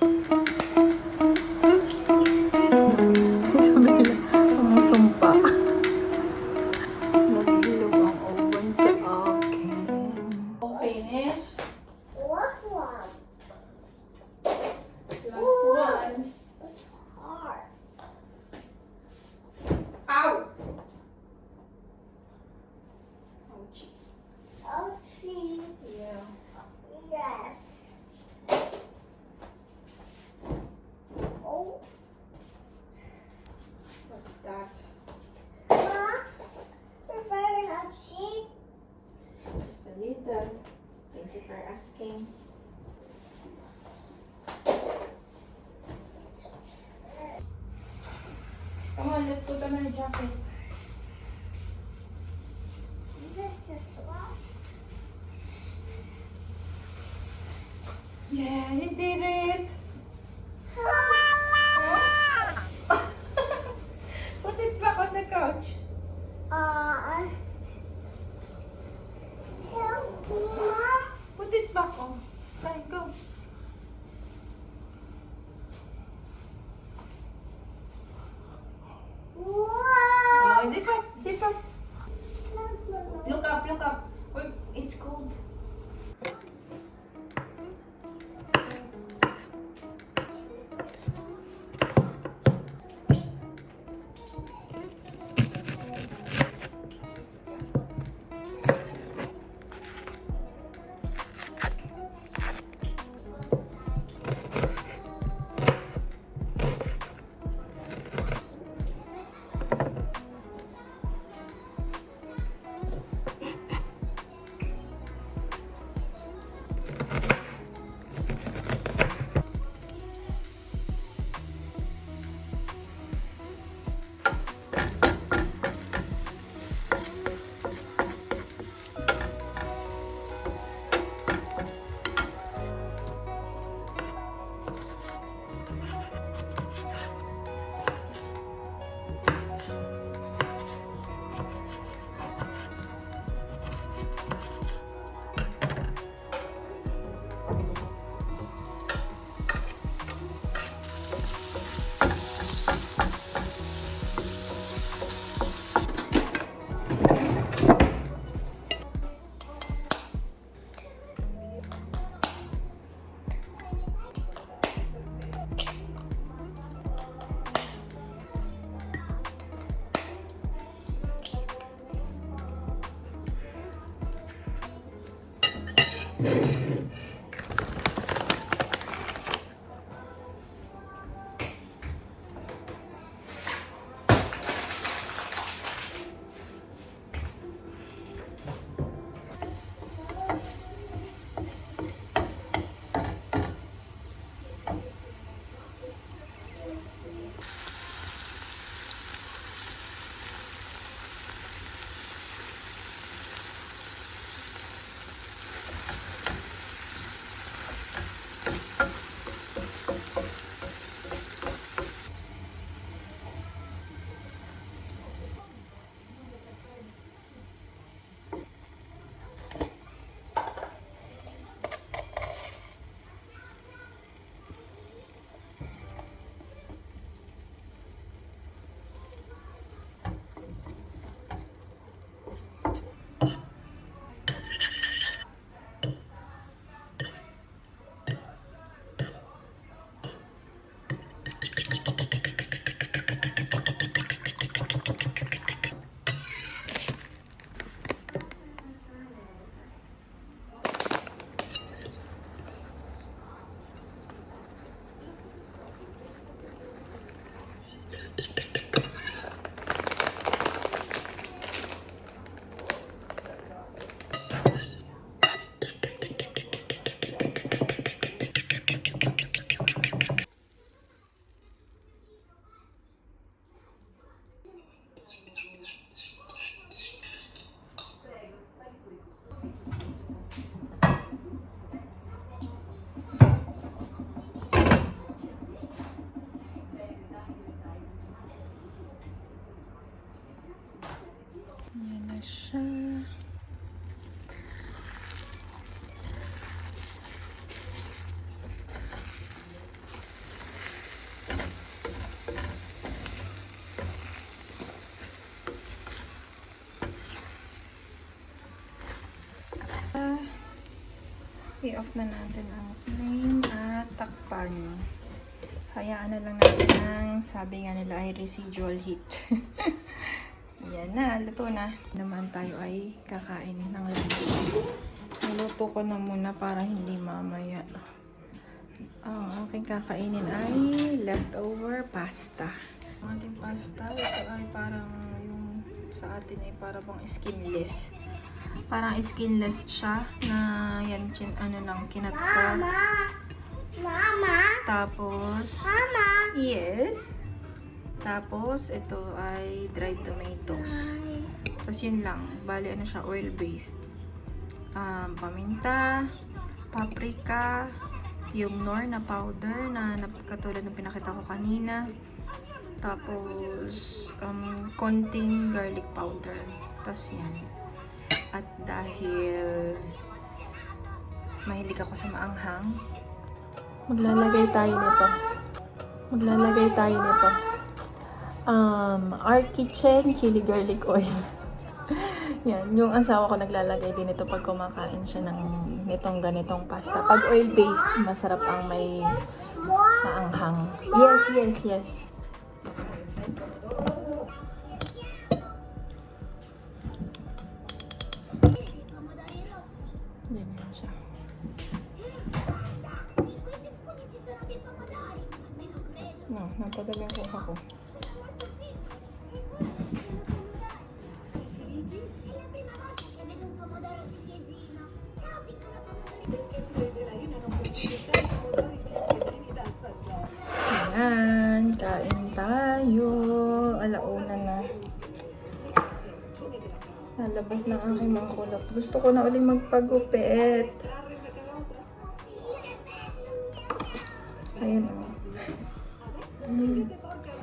Sabi nila, umusumpa. Nag-ilog ang oven sa akin. Finish? What one? Last one. Hard. Ow! Ouch. Ouchie. Yeah. Yes. Oh. What's that? Mom, you're very ouchie. Just a little. Thank you for asking. Come on, let's put on our jacket. Is this just wash? Yeah, you did it. Put it back on the couch. Help, Mom. Put it back on. Try, go. Wow. Oh, zip up, zip up. No, no, no. Look up, look up. Wait, it's cold. I-off na natin ang flame at takpan. Hayaan na lang natin ang sabi nga nila ay residual heat. Yan na, luto na. Naman tayo ay kakain ng lunch. Niluto ko na muna para hindi mamaya. Ang aking kakainin ay leftover pasta. Ang ating pasta, ito ay parang yung sa atin ay parang skinless. Parang skinless siya na yan, ano lang, kinat ko. Mama! Tapos, Mama! yes. Tapos, ito ay dried tomatoes. Tapos yun lang. Bali, ano siya, oil-based. Paminta, paprika, yung nor na powder na katulad ng pinakita ko kanina. Tapos, konting garlic powder. Tapos yan. At dahil mahilig ako sa maanghang, maglalagay tayo nito. Our Kitchen chili garlic oil. Yan, yung asawa ko naglalagay din ito pag kumakain siya ng ganitong pasta. Pag oil-based, masarap ang may maanghang. Yes. Ganyan siya. Napadaling ko ako. Ayan, kain tayo. Alauna na. Nalabas ng aking mga kulot. Gusto ko na ulit magpagupit. Ayan o. Ayun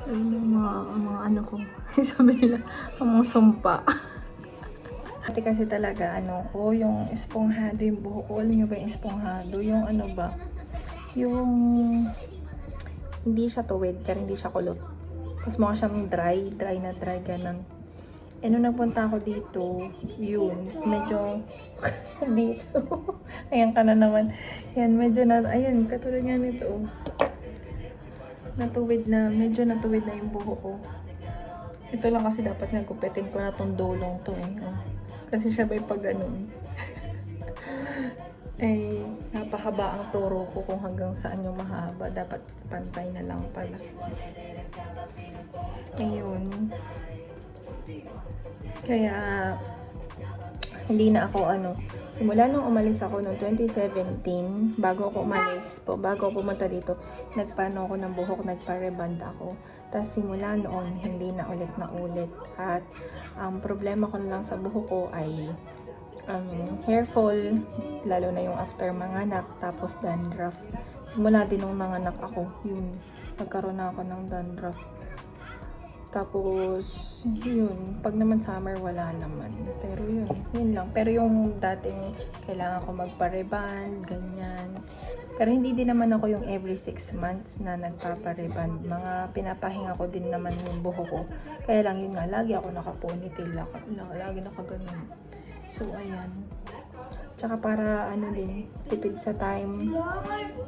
yung mga ano ko. Sabi nila, ang mga sumpa. Ate kasi talaga, yung esponghado yung buhok ko. Alam nyo ba yung esponghado? Yung ano ba? Yung hindi siya tuwid, pero hindi siya kulot. Tapos mukha siyang dry na dry, ganun. Nung nagpunta ako dito, yun, medyo dito. Ayan ka na naman. Yan, medyo ayun, katulad nga nito. Medyo natuwid na yung buhok ko. Ito lang kasi dapat nagupitin ko na tong dulong to eh. Kasi siya ba'y pag napahaba ang turo ko kung hanggang saan yung mahaba. Dapat pantay na lang pala. Ayun. Kaya, hindi na ako simula nung umalis ako noong 2017, bago ako pumunta dito, nagpano ako ng buhok, nagpa-reband ako. Tapos simula noon, hindi na ulit. At ang problema ko lang sa buhok ko ay hair fall, lalo na yung after manganak, tapos dandruff. Simula din nung nanganak ako, yun, nagkaroon na ako ng dandruff. Tapos, yun, pag naman summer, wala naman. Pero yun lang. Pero yung dating kailangan ko magpa-reband, ganyan. Pero hindi din naman ako yung every 6 months na nagpapa-reband. Mga pinapahinga ko din naman yung buhok ko. Kaya lang yun nga, lagi ako naka-ponytail, lagi nakaganon. So, ayan. Tsaka para din, tipid sa time.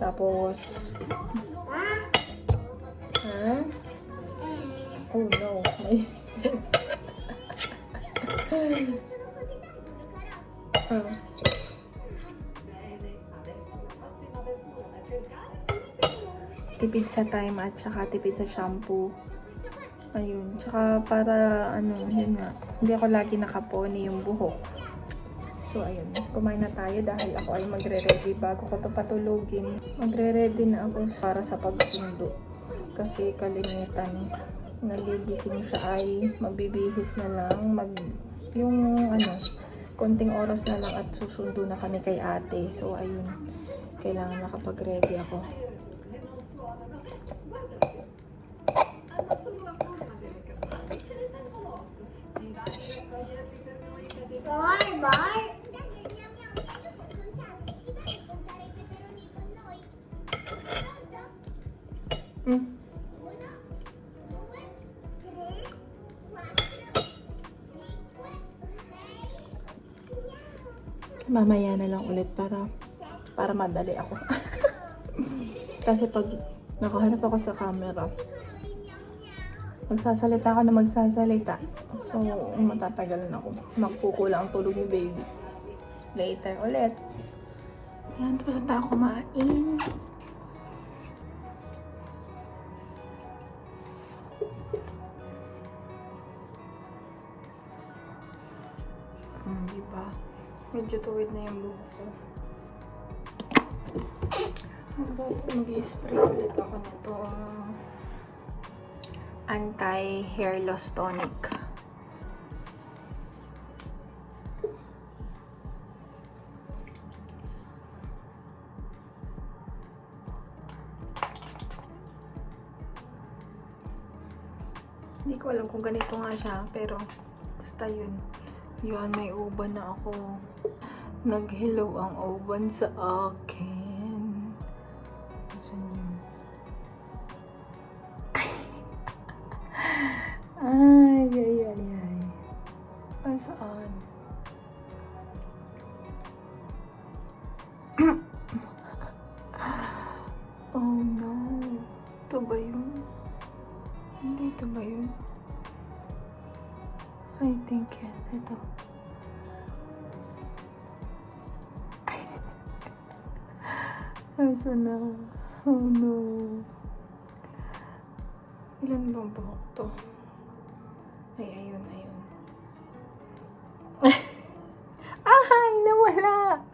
Tapos, oh no. Tipid sa time at saka tipid sa shampoo. Ayun. Tsaka para yun nga. Hindi ako lagi nakapony yung buhok. So ayun. Kumain na tayo dahil ako ay magre-ready bago ko to patulogin. Magre-ready na ako para sa pagsundo. Kasi kalimitan nagigising siya ay magbibihis na lang, konting oras na lang at susundo na kami kay ate. So ayun, kailangan nakapag-ready ako. Mamaya na lang ulit para para madali ako. Kasi pag nakaharap ako sa camera, magsasalita ako na magsasalita. So, matatagalan ako. Magkukulang ang tulog ni baby. Later ulit. Yan, tapos na tayo kumain. Diba? Medyo tuwid na yung buhok ko. Mag-spray ulit ako nito. Anti-hair loss tonic. Hindi ko alam kung ganito nga siya, pero basta yun. Yun, may uban na ako. Nag-hello ang uban sa akin. Saan yun? Ay, ay, ay, ay. Ay, saan? Oh no. Ito ba yun? Hindi, ito ba yun? I think yes, ito. Ay, sana. Oh no. Ilan bang buhok to? Ay, ayun, ayun. Ay, nawala!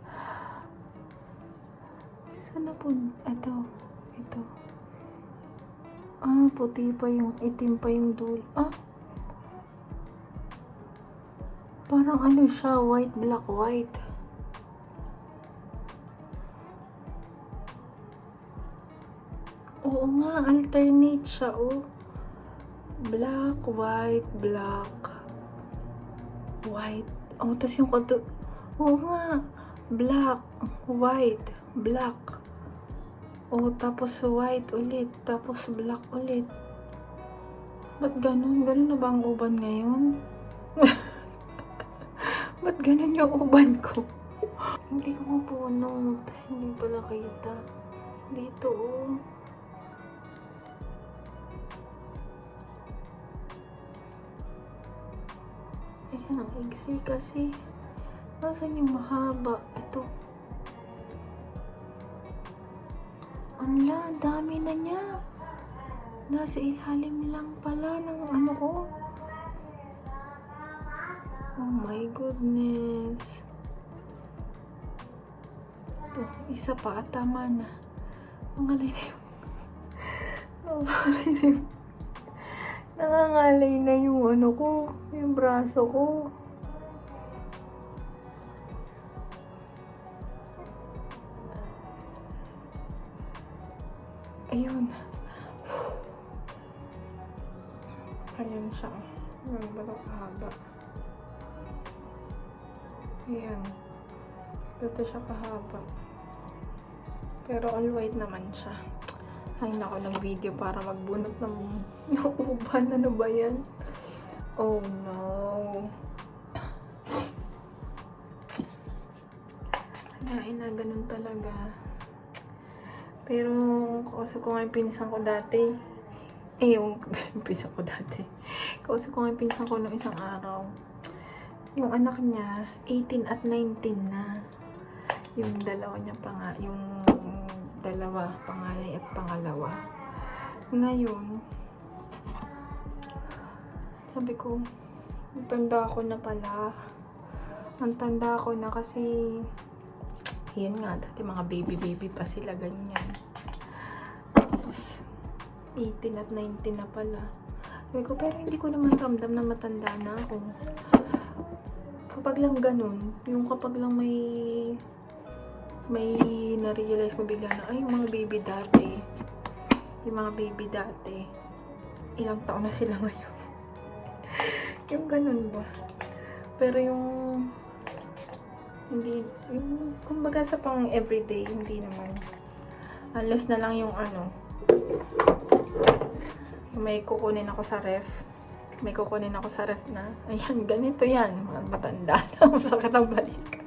Sana po? Ito. Ito. Ah, puti pa yung, itim pa yung dulo. Ah! Parang ano siya, white, black, white. Oo nga, alternate siya, oh. Black, white, black, white. Oh, tas yung kanto. Oo nga, black, white, black. Oh, tapos white ulit, tapos black ulit. Ba't ganun? Ganun na ba ang uban ngayon? Ba't ganun yung uban ko? Hindi ko mapunod. Hindi pala kita. Dito, oh. Ayan, ang iksi kasi. Nasaan yung mahaba? Ito. Ala, dami na niya. Nasa ilalim lang pala ng ano ko. Oh my goodness. Ito, isa pa. Tama na. Nangalay na yung... Nangangalay na yung ano ko. Yung braso ko. Ayun. Ayun siya. Yung batok kahaba. Ayan. Ito siya kahaba. Pero all white naman siya. Ay nako, ng video para magbunot ng uban. Ano ba yan? Oh no. Kaya na ganun talaga. Pero kausap ko nga yung pinsan ko dati. Yung pinsan ko dati. Kausap ko nga yung pinsan ko nung isang araw. Yung anak niya, 18 at 19 na. Yung dalawa niya yung dalawa, panganay at pangalawa. Ngayon, sabi ko, ang tanda ko na pala. Ang tanda ko na kasi, yan nga, dati mga baby pa sila, ganyan. Tapos, 18 at 19 na pala. Sabi ko, pero hindi ko naman ramdam na matanda na ako. Kapag lang ganun, yung kapag lang may na-realize mo bigla na, ay, yung mga baby dati, ilang taon na sila ngayon. Yung ganun ba? Pero yung, hindi, yung, kumbaga sa pang everyday, hindi naman. Unless na lang yung ano, may kukunin ako sa ref. May kukunin ako sa ref na, ayan, ganito yan. Matanda na, masakit ang balikat.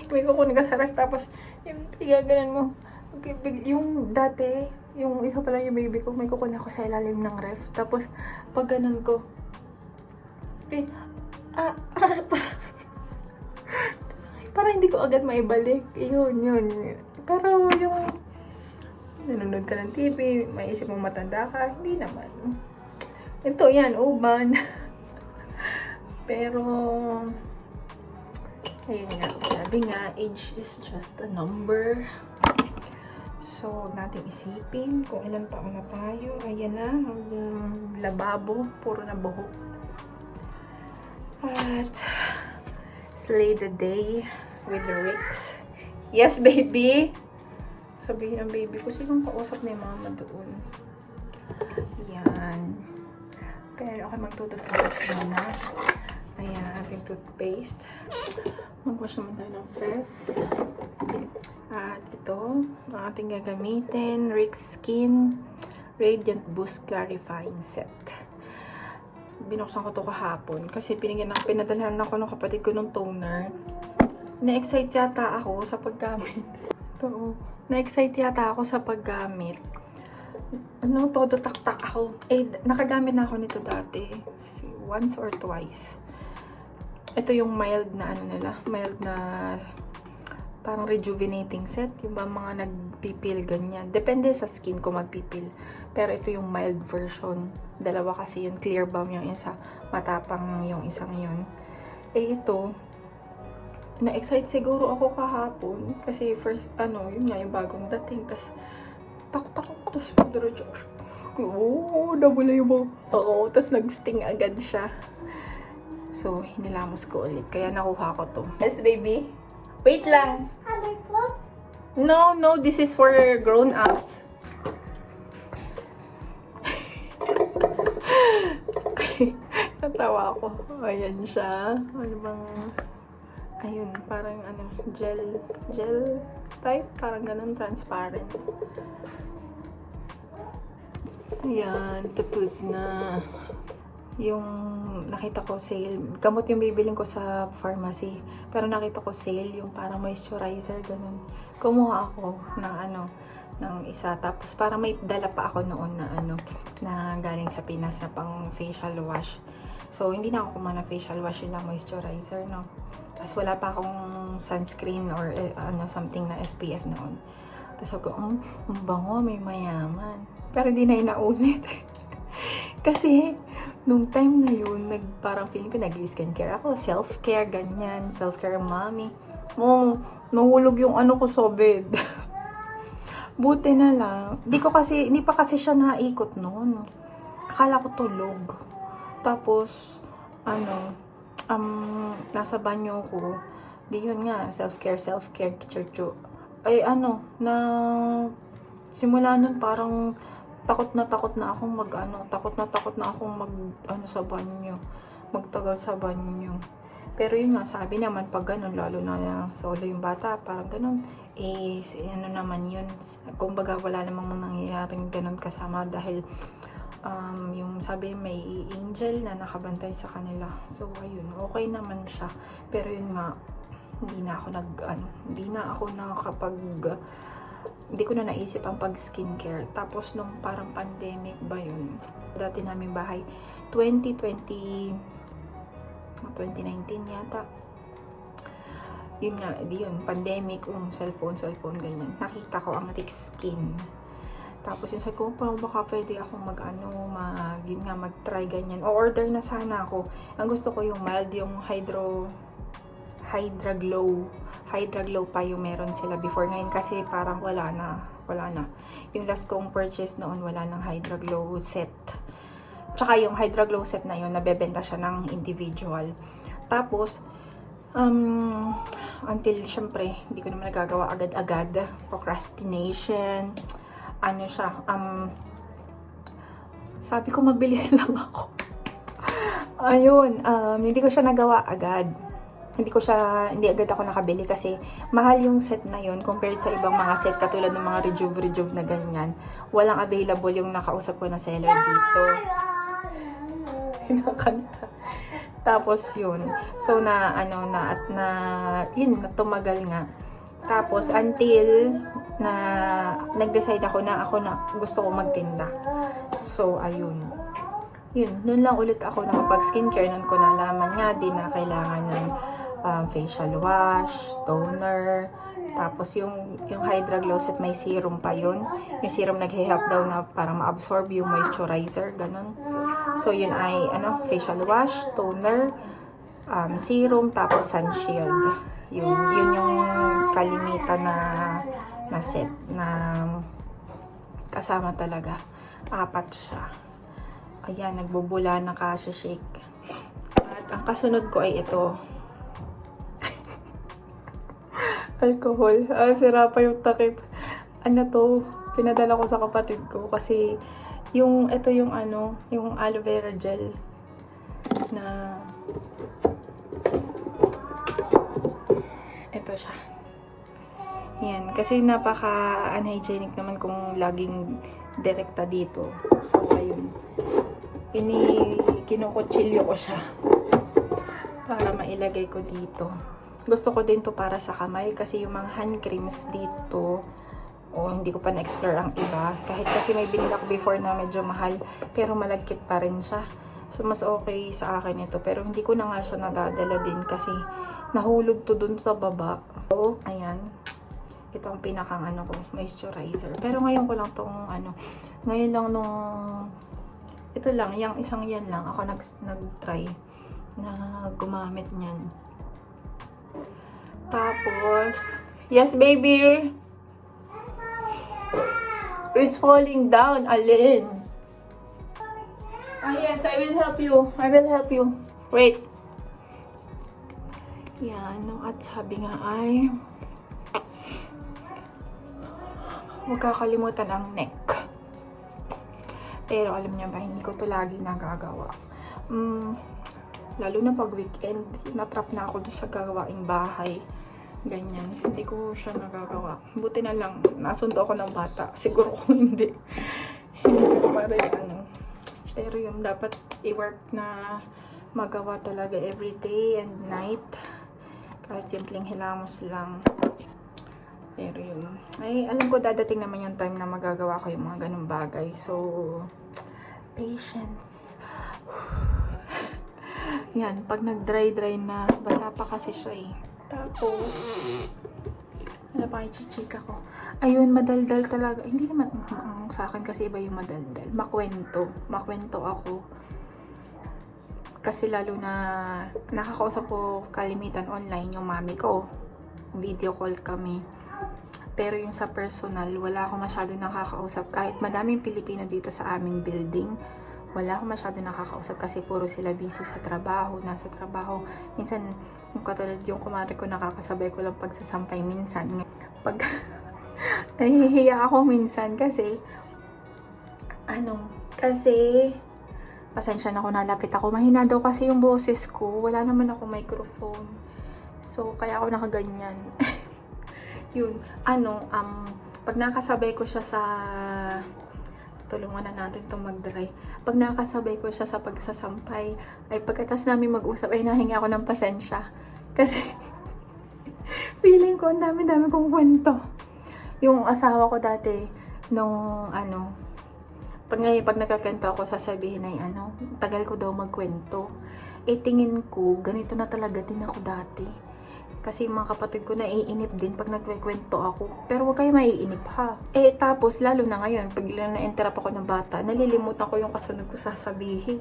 May kukunin ka sa ref, tapos, Yung igaganan mo. Okay, yung dati, yung isa pala yung baby ko, may kukunin ako sa ilalim ng ref. Tapos, pag ganun ko, para hindi ko agad maibalik. Yun. Pero yung nanonood ka ng TV, may isip mong matanda ka, hindi naman. Ito yan, uban. Pero, ayun nga, sabi nga, age is just a number. So, huwag natin isipin kung ilang taon na tayo. Ayan na, ang lababo, puro na buhok. At, slay the day with the Ricks. Yes, baby! Sabihin ng baby ko, sinong kausap ni mama doon? Yan. Pero ako magtututbrush muna. Ayan, ating toothpaste. Mag-wash naman tayo ng face. At ito, ang ating gagamitin, Ricks Skin Radiant Boost Clarifying Set. Binuksan ko to kahapon kasi pinadalhan ako ng kapatid ko ng toner. Na-excite yata ako sa paggamit. Ito, na-excite yata ako sa paggamit. Todo tak-tak ako. Nakagamit na ako nito dati. Once or twice. Ito yung mild na mild na parang rejuvenating set. Yung ba mga nagpipil ganyan. Depende sa skin ko magpipil. Pero ito yung mild version. Dalawa kasi yung clear balm yung isa. Matapang yung isang yun. Ito, na-excite siguro ako kahapon. Kasi first, yun nga yung bagong dating. Tapos, takot-takot. Tapos, diretso. Nawala yung mga ako. Tapos, nag-sting agad siya. So, hinilamos ko ulit. Kaya nakuha ko to. Yes, baby? Wait lang. No, this is for grown-ups. Natawa ako. Ayan siya. Ano bang... Ayun, parang gel type. Parang ganun, transparent. Ayan, tapos na. Yung nakita ko sale, gamot yung bibiling ko sa pharmacy. Pero nakita ko sale, yung parang moisturizer, ganun. Kumuha ako ng isa. Tapos parang may dala pa ako noon na galing sa Pinas na pang facial wash. So, hindi na ako kumuha ng facial wash, yun lang moisturizer, no? Tapos wala pa akong sunscreen or something na SPF noon. Tapos ako, ang bango, may mayaman. Pero hindi na inaulit. Kasi, nung time na yun, parang feeling ko nag-skincare ako. Self-care, ganyan. Self-care mommy. Nahulog yung ko sa bed. Buti na lang. Hindi pa kasi siya naikot noon. Akala ko tulog. Tapos, nasa banyo ko. Di yun nga, self-care, churcho. Ay, simula nun parang takot na akong sa banyo. Magtagal sa banyo. Pero yun nga, sabi naman pag ganun, lalo na solo yung bata, parang ganun, naman yun. Kumbaga, wala namang nangyayaring ganun kasama dahil yung sabi may angel na nakabantay sa kanila. So, ayun, okay naman siya. Pero yun nga, hindi ko na naisip ang pag-skincare. Tapos, nung parang pandemic ba yun? Dati namin bahay, 2019 yata. Yun nga, pandemic, cellphone, ganyan. Nakita ko ang Ricks Skin. Tapos yung sabi ko, parang baka pwede akong mag-try ganyan. O-order na sana ako. Ang gusto ko yung mild, yung Hydra Glow pa yung meron sila before. Ngayon kasi parang wala na. Yung last kong purchase noon, wala ng Hydra Glow set. Tsaka yung Hydra Glow set na yun, nabebenta siya ng individual. Tapos, until syempre, hindi ko naman nagagawa agad-agad. Procrastination. Sabi ko mabilis lang ako. Ayun, hindi ko siya nagawa agad. Hindi agad ako nakabili kasi mahal yung set na yun compared sa ibang mga set katulad ng mga Rejuve na ganyan. Walang available yung nakausap ko na seller dito. Nakanta. Tapos yun. So tumagal nga. Tapos, until na nag-decide ako na gusto ko magtinda. So, ayun. Yun, nun lang ulit ako nakapag-skincare. Nun ko nalaman nga din na kailangan ng facial wash, toner, tapos yung Hydra Glow Set may serum pa yun. Yung serum nag-help daw na para ma-absorb yung moisturizer, ganun. So, yun ay facial wash, toner, serum, tapos sun shield. Yun yung kalimitan na set na kasama talaga. 4 siya. Ayan, nagbubula na kasi shake. At ang kasunod ko ay ito. Alcohol. Sira pa yung takip. Ano to? Pinadala ko sa kapatid ko kasi ito yung aloe vera gel na ito siya. Yan. Kasi napaka-unhygienic naman kung laging direkta dito. So, ayun. Kinukutsilyo ko siya para mailagay ko dito. Gusto ko din to para sa kamay kasi yung mga hand creams dito, hindi ko pa na-explore ang iba. Kahit kasi may binila ko before na medyo mahal, pero malagkit pa rin siya. So, mas okay sa akin ito. Pero hindi ko na nga siya nadadala din kasi nahulog to dun sa baba. So, ayan. Ito ang pinakang ko, moisturizer. Pero ngayon ko lang tong ngayon lang ito lang, yung isang yan lang. Ako nag-try na gumamit niyan. Tapos, yes baby! It's falling down, Alin. Yes, I will help you. I will help you. Wait. Yan, at sabi nga ay huwag kakalimutan ang neck. Pero alam niyo ba, hindi ko to lagi nagagawa. Lalo na pag weekend, natrap na ako doon sa gawaing bahay. Ganyan. Hindi ko siya nagagawa. Buti na lang, nasundo ako ng bata. Siguro kung hindi. Hindi ko pa rin Pero yung dapat i-work na magawa talaga everyday and night. Kahit simpleng hilamos lang. Pero yun. Ay, alam ko dadating naman yung time na magagawa ko yung mga ganung bagay. So, patience. Yan, pag nag-dry na, basa pa kasi siya eh. Tapos, ano pa yung chichika ko? Ayun, madaldal talaga. Hindi naman, sa akin kasi iba yung madaldal. Makwento ako. Kasi lalo na, nakakausap ko kalimitan online yung mami ko. Video call kami. Pero yung sa personal, wala akong masyado nakakausap. Kahit madaming Pilipino dito sa aming building, wala akong masyado nakakausap kasi puro sila busy sa trabaho, nasa trabaho. Minsan, yung katulad yung kumari ko, nakakasabay ko lang pagsasampay minsan. Pag nahihiya ako minsan kasi, pasensya na ako, nalapit ako. Mahina daw kasi yung boses ko. Wala naman ako microphone. So, kaya ako nakaganyan. Yun, pag nakasabay ko siya sa tulungan na natin itong mag-dry. Pag nakasabay ko siya sa pagsasampay, ay pagkatas namin mag-usap, ay nahingi ako ng pasensya. Kasi, feeling ko, ang dami-dami kong kwento. Yung asawa ko dati, nung pag nagkakwento ako, sasabihin ay tagal ko daw magkwento. Tingin ko, ganito na talaga din ako dati. Kasi mga kapatid ko naiinip din pag nagkikwento ako. Pero huwag kayo maiinip ha. Tapos lalo na ngayon, pag na-interrupt ako ng bata, nalilimutan ko yung kasunod ko sasabihin.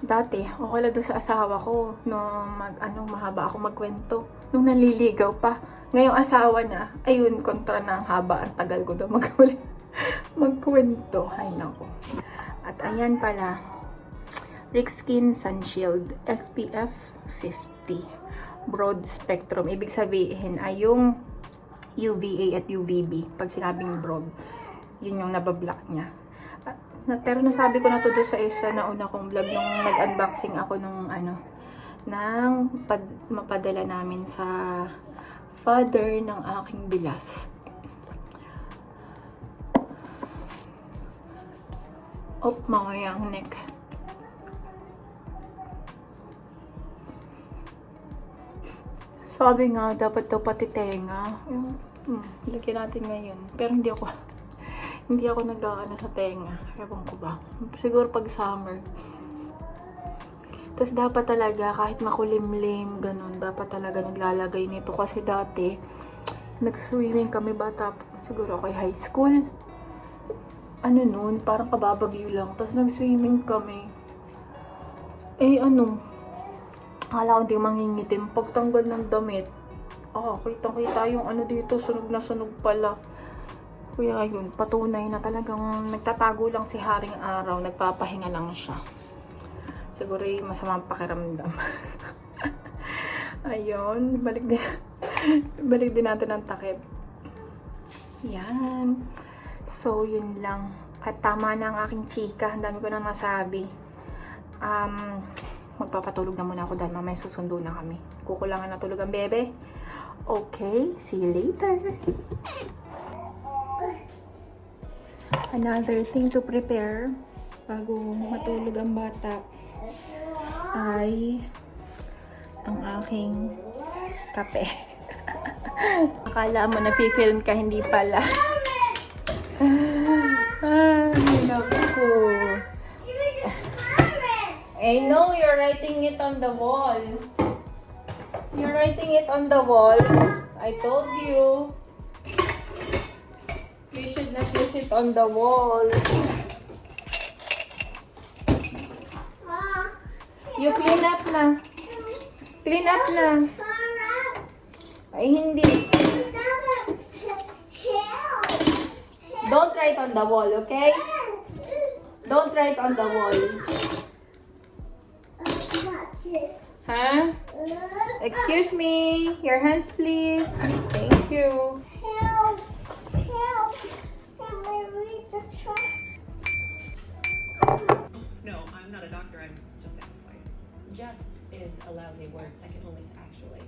Dati, okay lang doon sa asawa ko, nung mahaba ako magkwento. Nung naliligaw pa. Ngayong asawa na, ayun, kontra na ang haba. Ang tagal ko daw magkwento. Ay nako. At ayan pala, Rick Skin Sun Shield SPF 50. Broad spectrum. Ibig sabihin ay yung UVA at UVB. Pag sinabing broad, yun yung nabablock niya. Pero nasabi ko na to doon sa isa na una kong vlog nung nag-unboxing ako nung mapadala namin sa father ng aking bilas. Mga yung neck. Sabi nga, dapat daw pati tenga. Lagyan natin ngayon. Pero hindi ako, hindi ako nag-ano sa tenga. Ewan ko ba. Siguro pag summer. Tapos dapat talaga, kahit makulimlim, ganun, dapat talaga naglalagay nito. Kasi dati, nag-swimming kami bata, siguro ako high school. Ano nun, parang kababagyo lang. Tapos nag-swimming kami. Akala ko hindi mangingitim. Pagtanggal ng damit, kitang-kita yung ano dito, sunog na sunog pala. Kuya yun, patunay na talagang nagtatago lang si Haring Araw, nagpapahinga lang siya. Siguro yung masamang pakiramdam. Ayun, balik din natin ang takip. Yan. So, yun lang. At tama na ang aking chika. Ang dami ko na nasabi. Magpapatulog na muna ako dahil mamaya susundo na kami. Kukulangan na tulog ang bebe. Okay, see you later. Another thing to prepare bago matulog ang bata ay ang aking kape. Akala mo na-film ka, hindi pala. Ay, naku. I know you're writing it on the wall. You're writing it on the wall. I told you. You should not use it on the wall. You clean up na. Clean up na. Ay, hindi. Don't write on the wall, okay? Don't write on the wall. Huh? Excuse me. Your hands, please. Thank you. Help! Help! Can I read the truck? No, I'm not a doctor. I'm just a housewife. Just is a lousy word second only to actually.